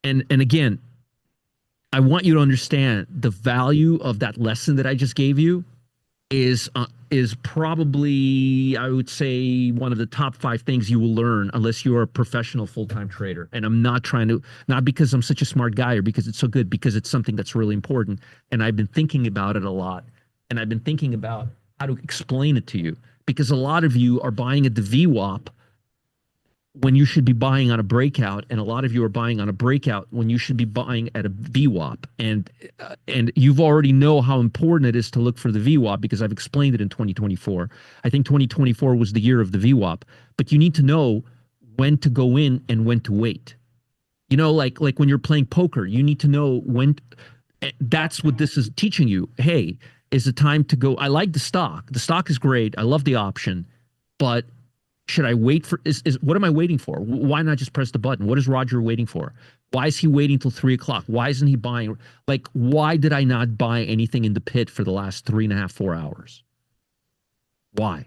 And again, I want you to understand the value of that lesson that I just gave you is probably, I would say, one of the top 5 things you will learn unless you are a professional full-time trader. And I'm not trying to, not because I'm such a smart guy or because it's so good, because it's something that's really important. And I've been thinking about it a lot. And I've been thinking about how to explain it to you because a lot of you are buying at the VWAP when you should be buying on a breakout, and a lot of you are buying on a breakout when you should be buying at a VWAP. And you've already know how important it is to look for the VWAP because I've explained it in 2024. I think 2024 was the year of the VWAP, but you need to know when to go in and when to wait. You know, like when you're playing poker, you need to know when. That's what this is teaching you. Hey, is it time to go? I like the stock. The stock is great. I love the option, but should I wait for is what am I waiting for? Why not just press the button? What is Roger waiting for? Why is he waiting till 3 o'clock? Why isn't he buying? Like, why did I not buy anything in the pit for the last 3.5, 4 hours? Why?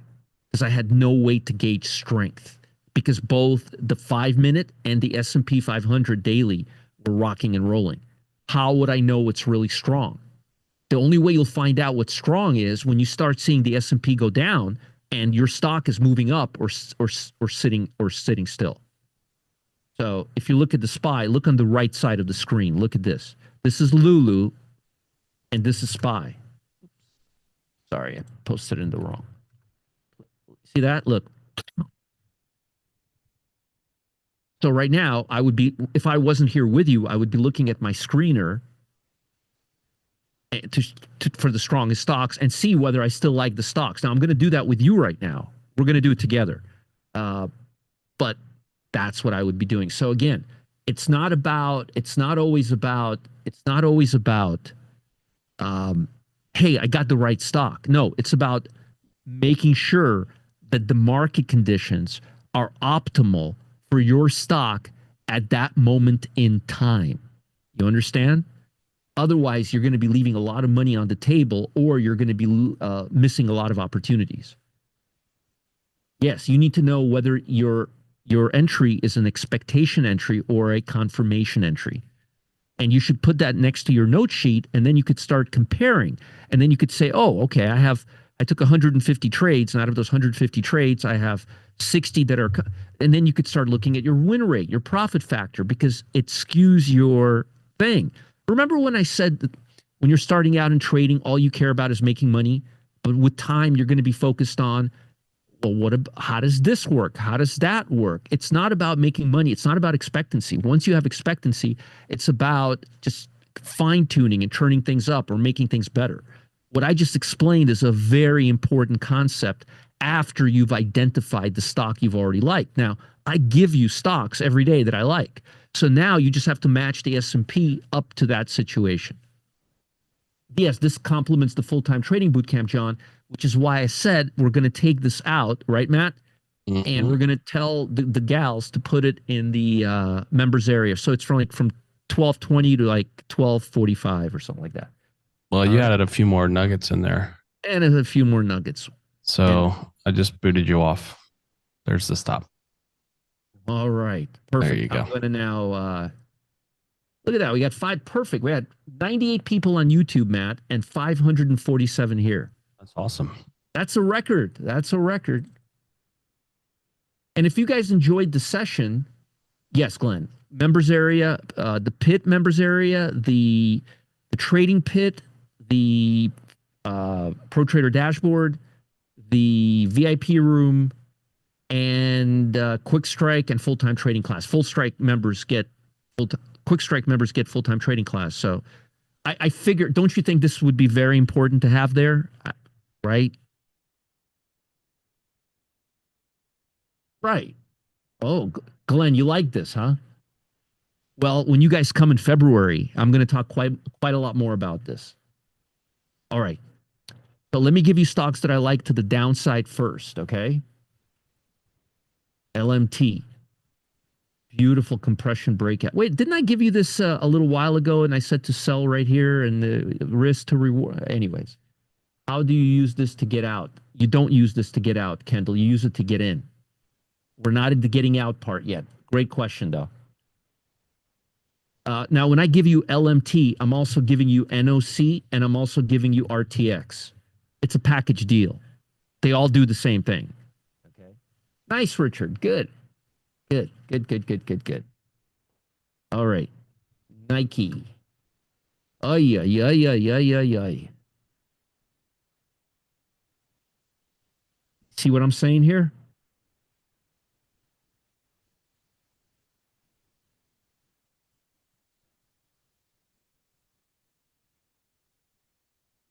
Because I had no way to gauge strength. Because both the 5 minute and the S&P 500 daily were rocking and rolling. How would I know what's really strong? The only way you'll find out what's strong is when you start seeing the S&P go down and your stock is moving up or sitting still. So if you look at the SPY, look on the right side of the screen. Look at this. This is Lulu, and this is SPY. Sorry, I posted it in the wrong. See that? Look. So right now, I would be, if I wasn't here with you, I would be looking at my screener for the strongest stocks and see whether I still like the stocks. Now, I'm going to do that with you right now. We're going to do it together. But that's what I would be doing. So again, it's not always about, hey, I got the right stock. No, it's about making sure that the market conditions are optimal for your stock at that moment in time. You understand? Otherwise, you're going to be leaving a lot of money on the table, or you're going to be missing a lot of opportunities. Yes, you need to know whether your entry is an expectation entry or a confirmation entry. And you should put that next to your note sheet, and then you could start comparing. And then you could say, oh, okay, I took 150 trades, and out of those 150 trades, I have 60 that are, and then you could start looking at your win rate, your profit factor, because it skews your thing. Remember when I said that when you're starting out in trading, all you care about is making money, but with time, you're going to be focused on, well, how does this work? How does that work? It's not about making money. It's not about expectancy. Once you have expectancy, it's about just fine tuning and turning things up or making things better. What I just explained is a very important concept after you've identified the stock you've already liked. Now, I give you stocks every day that I like. So now you just have to match the S&P up to that situation. Yes, this complements the full-time trading bootcamp, John, which is why I said we're going to take this out, right, Matt? Mm-hmm. And we're going to tell the gals to put it in the members area. So it's from 12:20 to like 12:45 or something like that. Well, you added a few more nuggets in there. And a few more nuggets. So I just booted you off. There's the stop. All right. Perfect. There you go. I'm going to now, look at that. We got 5. Perfect. We had 98 people on YouTube, Matt, and 547 here. That's awesome. That's a record. That's a record. And if you guys enjoyed the session, yes, Glenn, members area, the pit members area, the trading pit, the Pro Trader dashboard, the VIP room, and Quick Strike and full-time trading class. Full Strike members get Full Quick Strike members get full-time trading class. So I figure, don't you think this would be very important to have there? Right? Right. Oh, Glenn, you like this, huh? Well, when you guys come in February, I'm going to talk quite a lot more about this. All right. But let me give you stocks that I like to the downside first, okay? LMT, beautiful compression breakout. Wait, didn't I give you this a little while ago and I said to sell right here and the risk to reward? Anyways, how do you use this to get out? You don't use this to get out, Kendall. You use it to get in. We're not in the getting out part yet. Great question, though. Now, when I give you LMT, I'm also giving you NOC and I'm also giving you RTX. It's a package deal. They all do the same thing. Okay. Nice, Richard. Good. Good. Good. Good. Good. Good. Good. All right. Nike. Ay, ay, ay, ay, ay, ay, ay. See what I'm saying here?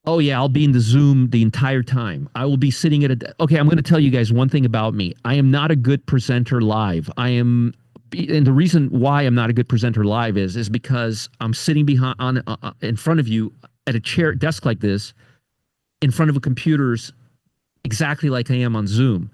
Oh yeah, I'll be in the Zoom the entire time. I will be sitting at a. Okay, I'm going to tell you guys one thing about me. I am not a good presenter live. And the reason why I'm not a good presenter live is because I'm sitting behind in front of you at a chair desk like this, in front of a computer's exactly like I am on Zoom.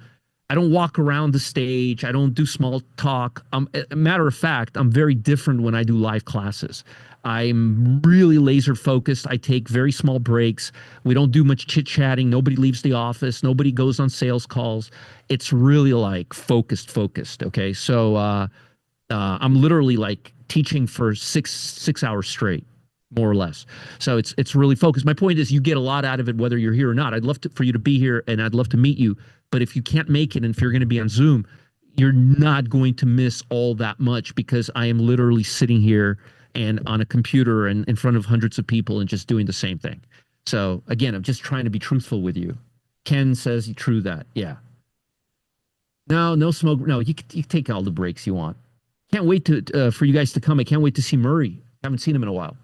I don't walk around the stage. I don't do small talk. A matter of fact, I'm very different when I do live classes. I'm really laser focused. I take very small breaks. We don't do much chit chatting. Nobody leaves the office. Nobody goes on sales calls. It's really like focused. Okay, so I'm literally like teaching for six hours straight, more or less. So it's really focused. My point is, you get a lot out of it whether you're here or not. I'd love for you to be here, and I'd love to meet you. But if you can't make it, and if you're going to be on Zoom, you're not going to miss all that much because I am literally sitting here and on a computer and in front of hundreds of people and just doing the same thing. So again, I'm just trying to be truthful with you. Ken says true that. Yeah. No, no smoke. No, you can take all the breaks you want. Can't wait to for you guys to come. I can't wait to see Murray. Haven't seen him in a while.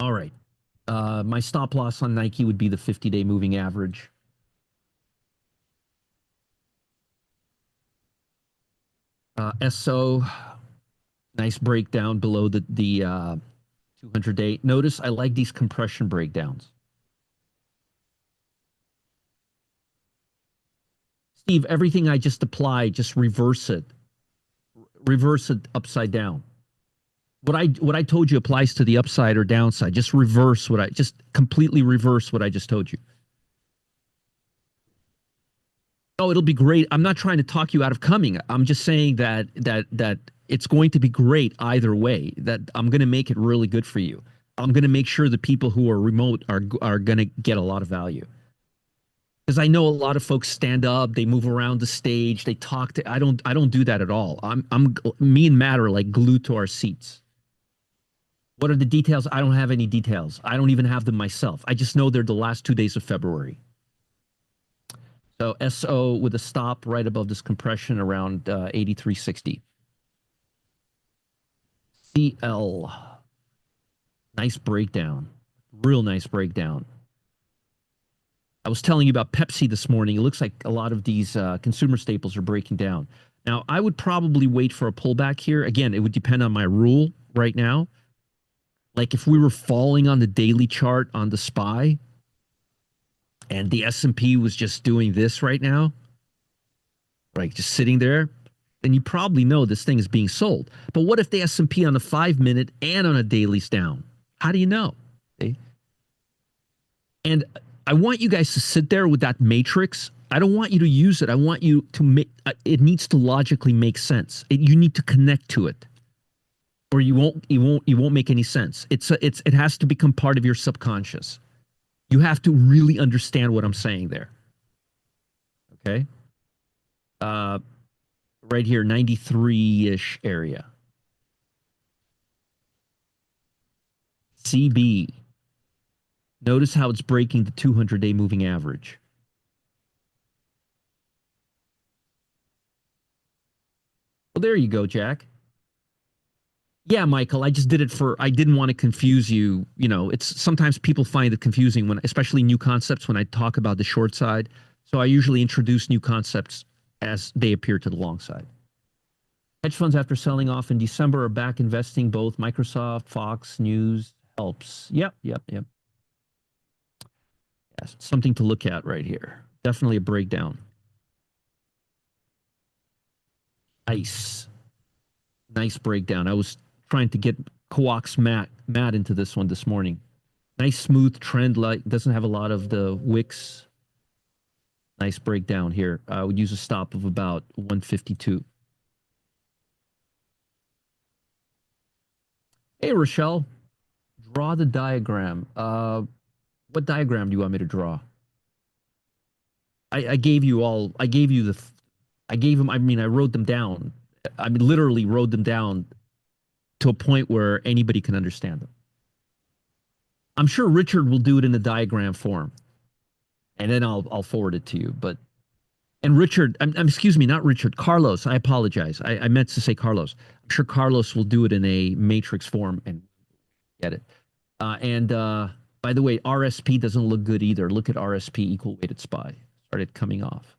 All right. My stop loss on Nike would be the 50-day moving average. SO, nice breakdown below the 200-day. Notice I like these compression breakdowns. Steve, everything I just applied, just reverse it. Reverse it upside down. What I told you applies to the upside or downside. Just reverse just completely reverse what I just told you. Oh, it'll be great. I'm not trying to talk you out of coming. I'm just saying that it's going to be great either way. That I'm going to make it really good for you. I'm going to make sure the people who are remote are going to get a lot of value. Because I know a lot of folks stand up, they move around the stage, they talk to. I don't do that at all. I'm me and Matt are like glued to our seats. What are the details? I don't have any details. I don't even have them myself. I just know they're the last 2 days of February. So SO with a stop right above this compression around 83.60. CL, nice breakdown, real nice breakdown. I was telling you about Pepsi this morning. It looks like a lot of these consumer staples are breaking down. Now, I would probably wait for a pullback here. Again, it would depend on my rule right now. Like if we were falling on the daily chart on the SPY and the S&P was just doing this right now, like just sitting there, then you probably know this thing is being sold. But what if the S&P on the 5-minute and on a daily's down? How do you know? Okay? And I want you guys to sit there with that matrix. I don't want you to use it. I want you to make it needs to logically make sense. You need to connect to it, or you won't make any sense. It has to become part of your subconscious. You have to really understand what I'm saying there. Okay. Right here, 93-ish area. CB. Notice how it's breaking the 200-day moving average. there you go, Jack. Yeah, Michael, I just did it I didn't want to confuse you. You know, it's sometimes people find it confusing when, especially new concepts, when I talk about the short side. So I usually introduce new concepts as they appear to the long side. Hedge funds, after selling off in December, are back investing. Both Microsoft, Fox News helps. Yep, yep, yep. Yes, something to look at right here. Definitely a breakdown. Nice, nice breakdown. I was trying to get Coax Matt into this one this morning. Nice smooth trend, like doesn't have a lot of the wicks. Nice breakdown here. I would use a stop of about 152. Hey, Rochelle, draw the diagram. What diagram do you want me to draw? I gave you all. I gave you the. I gave them. I mean, I wrote them down. I mean, literally wrote them down to a point where anybody can understand them. I'm sure Richard will do it in the diagram form, and then I'll forward it to you. But and Richard, excuse me, not Richard, Carlos. I apologize. I meant to say Carlos. I'm sure Carlos will do it in a matrix form and get it. And by the way, RSP doesn't look good either. Look at RSP, equal weighted SPY. Started coming off.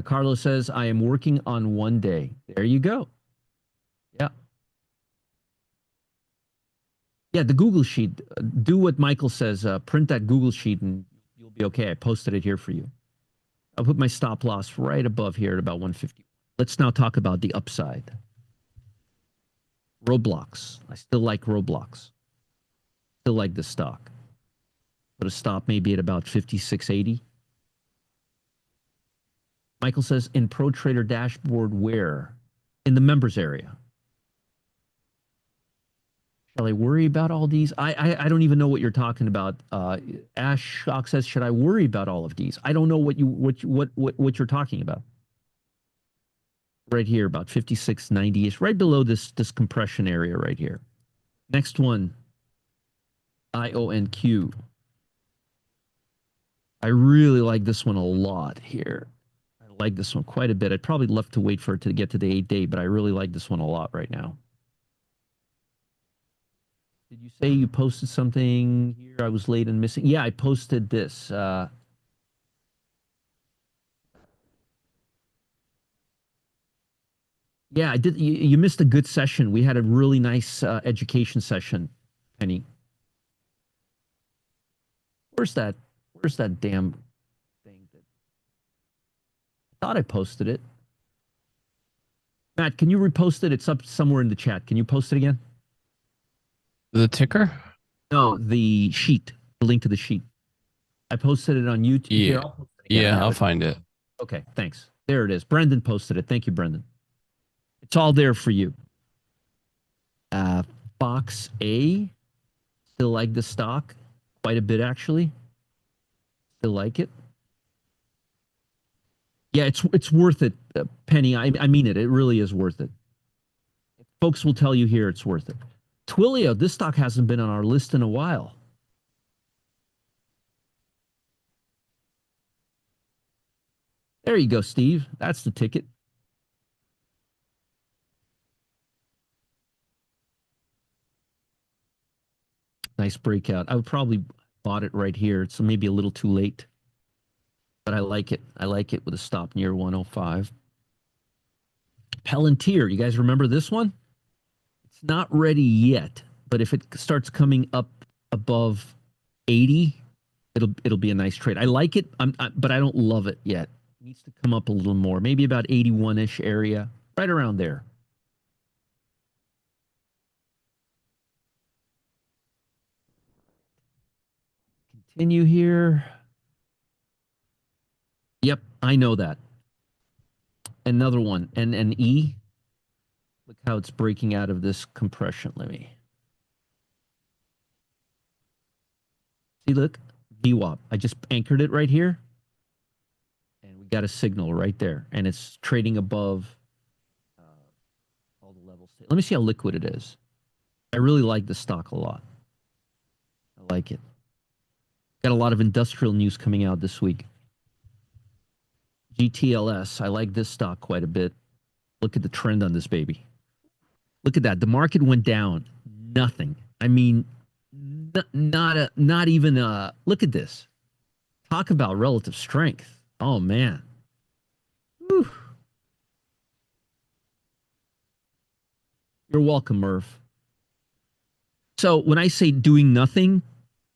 Carlos says, I am working on one day. There you go. Yeah. Yeah, the Google Sheet. Do what Michael says. Print that Google Sheet and you'll be okay. I posted it here for you. I'll put my stop loss right above here at about 150. Let's now talk about the upside. Roblox. I still like Roblox. Still like the stock. Put a stop maybe at about 56.80. Michael says, in Pro Trader dashboard, where? In the members area. Shall I worry about all these? I don't even know what you're talking about. Ash Shock says, should I worry about all of these? I don't know what you're talking about. Right here, about 56.90 is right below this compression area right here. Next one, IONQ. I really like this one a lot here. I like this one quite a bit. I'd probably love to wait for it to get to the 8-day, but I really like this one a lot right now. Did you say you posted something here? I was late and missing. Yeah, I posted this. Yeah, I did. You missed a good session. We had a really nice education session, Penny. Where's that? Where's that damn thing? I thought I posted it. Matt, can you repost it? It's up somewhere in the chat. Can you post it again? The ticker? No, the sheet. The link to the sheet. I posted it on YouTube. Yeah. Here, I'll post it again. Yeah, I'll find it. Okay, thanks. There it is. Brendan posted it. Thank you, Brendan. It's all there for you. Fox A. Still like the stock. Quite a bit, actually. Still like it. Yeah, it's worth it, Penny. I mean it. It really is worth it. Folks will tell you here it's worth it. Twilio, this stock hasn't been on our list in a while. There you go, Steve. That's the ticket. Nice breakout. I would probably bought it right here. It's maybe a little too late, but I like it. I like it with a stop near 105. Palantir, you guys remember this one? It's not ready yet, but if it starts coming up above 80, it'll be a nice trade. I like it, but I don't love it yet. It needs to come up a little more, maybe about 81-ish area, right around there. Continue here. Yep, I know that. Another one, NNE. Look how it's breaking out of this compression. Let me see. Look, VWAP. I just anchored it right here, and we got a signal right there, and it's trading above all the levels. Let me see how liquid it is. I really like the stock a lot. I like it. Got a lot of industrial news coming out this week. GTLS. I like this stock quite a bit. Look at the trend on this baby. Look at that. The market went down. Nothing. I mean, not even a look at this. Talk about relative strength. Oh man. Whew. You're welcome, Murph. So when I say doing nothing,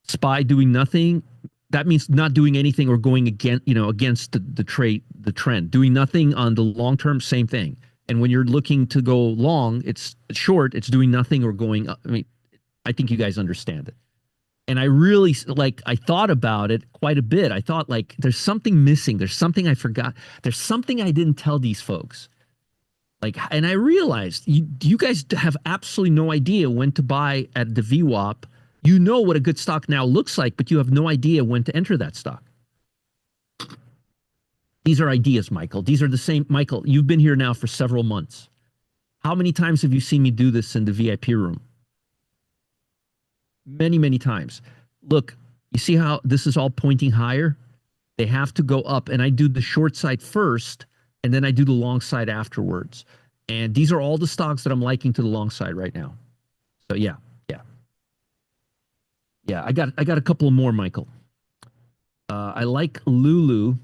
SPY doing nothing, that means not doing anything or going against the trend. Doing nothing on the long term, same thing. And when you're looking to go long, it's short, it's doing nothing or going up. I mean, I think you guys understand it. And I really I thought about it quite a bit. I thought there's something missing. There's something I forgot. There's something I didn't tell these folks. And I realized you guys have absolutely no idea when to buy at the VWAP. You know what a good stock now looks like, but you have no idea when to enter that stock. These are ideas, Michael. These are the same. Michael, you've been here now for several months. How many times have you seen me do this in the VIP room? Many, many times. Look, you see how this is all pointing higher? They have to go up, and I do the short side first, and then I do the long side afterwards. And these are all the stocks that I'm liking to the long side right now. So yeah. I got a couple more, Michael. I like Lulu.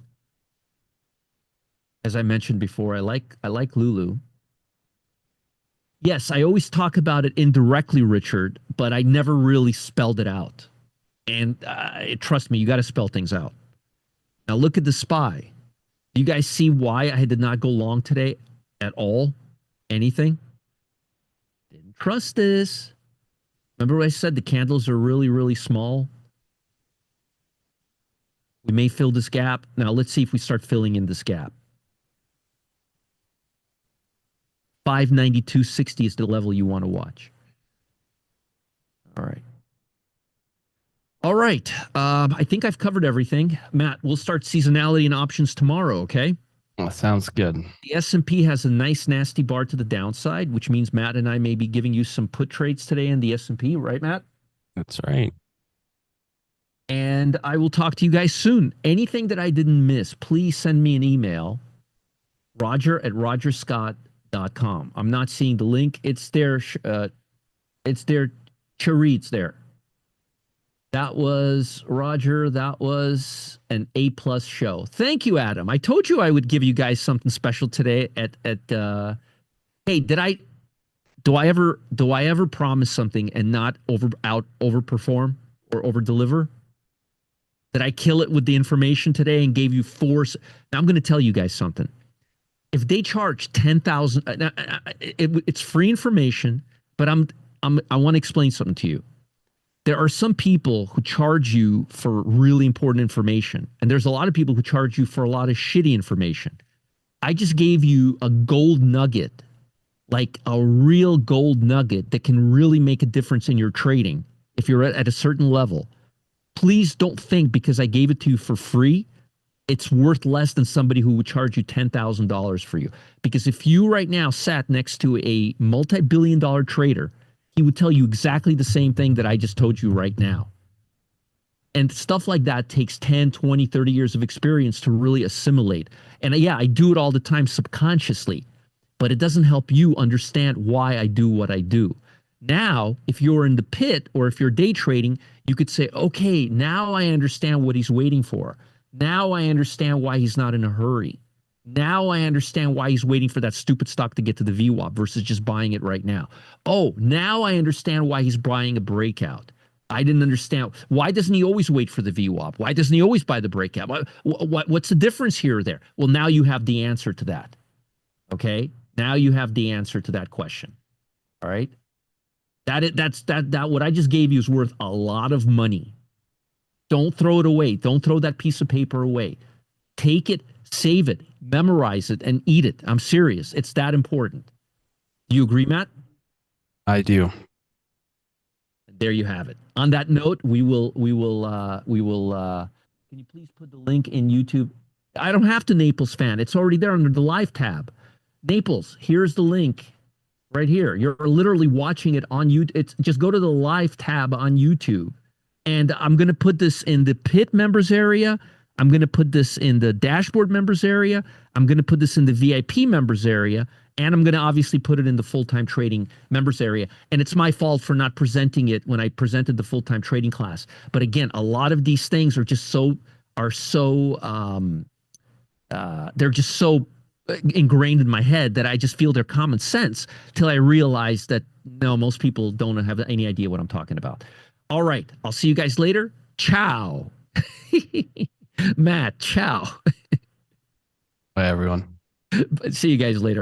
As I mentioned before, I like Lulu. Yes, I always talk about it indirectly, Richard, but I never really spelled it out. And trust me, you got to spell things out. Now look at the SPY. Do you guys see why I did not go long today at all? Anything? Didn't trust this. Remember what I said? The candles are really, really small. We may fill this gap. Now let's see if we start filling in this gap. 592.60 is the level you want to watch. All right. All right. I think I've covered everything. Matt, we'll start seasonality and options tomorrow, okay? Well, sounds good. The S&P has a nice, nasty bar to the downside, which means Matt and I may be giving you some put trades today in the S&P, right, Matt? That's right. And I will talk to you guys soon. Anything that I didn't miss, please send me an email, roger@rogerscott.com. I'm not seeing the link. It's there. Charit's there. That was Roger. That was an A+ show. Thank you, Adam. I told you I would give you guys something special today hey, do I ever promise something and not overperform or over deliver? Did I kill it with the information today and gave you four? Now I'm going to tell you guys something. If they charge 10,000, it's free information, but I want to explain something to you. There are some people who charge you for really important information, and there's a lot of people who charge you for a lot of shitty information. I just gave you a gold nugget, like a real gold nugget that can really make a difference in your trading if you're at a certain level. Please don't think because I gave it to you for free, it's worth less than somebody who would charge you $10,000 for you. Because if you right now sat next to a multi-billion-dollar trader, he would tell you exactly the same thing that I just told you right now. And stuff like that takes 10, 20, 30 years of experience to really assimilate. And yeah, I do it all the time subconsciously, but it doesn't help you understand why I do what I do. Now, if you're in the pit or if you're day trading, you could say, okay, now I understand what he's waiting for. Now I understand why he's not in a hurry. Now I understand why he's waiting for that stupid stock to get to the VWAP versus just buying it right now. Oh, now I understand why he's buying a breakout. I didn't understand. Why doesn't he always wait for the VWAP? Why doesn't he always buy the breakout? What's the difference here or there? Well, now you have the answer to that. Okay? Now you have the answer to that question. All right? That what I just gave you is worth a lot of money. Don't throw it away. Don't throw that piece of paper away. Take it, save it, memorize it, and eat it. I'm serious. It's that important. Do you agree, Matt? I do. There you have it. On that note, we will can you please put the link in YouTube? I don't have to Naples fan. It's already there under the live tab. Naples, here's the link right here. You're literally watching it on YouTube. It's just go to the live tab on YouTube. And I'm going to put this in the pit members area. I'm going to put this in the dashboard members area. I'm going to put this in the VIP members area. And I'm going to obviously put it in the full-time trading members area. And it's my fault for not presenting it when I presented the full-time trading class. But again, a lot of these things are just they're just so ingrained in my head that I just feel they're common sense till I realize that no, most people don't have any idea what I'm talking about. All right. I'll see you guys later. Ciao. Matt, ciao. Bye, everyone. See you guys later.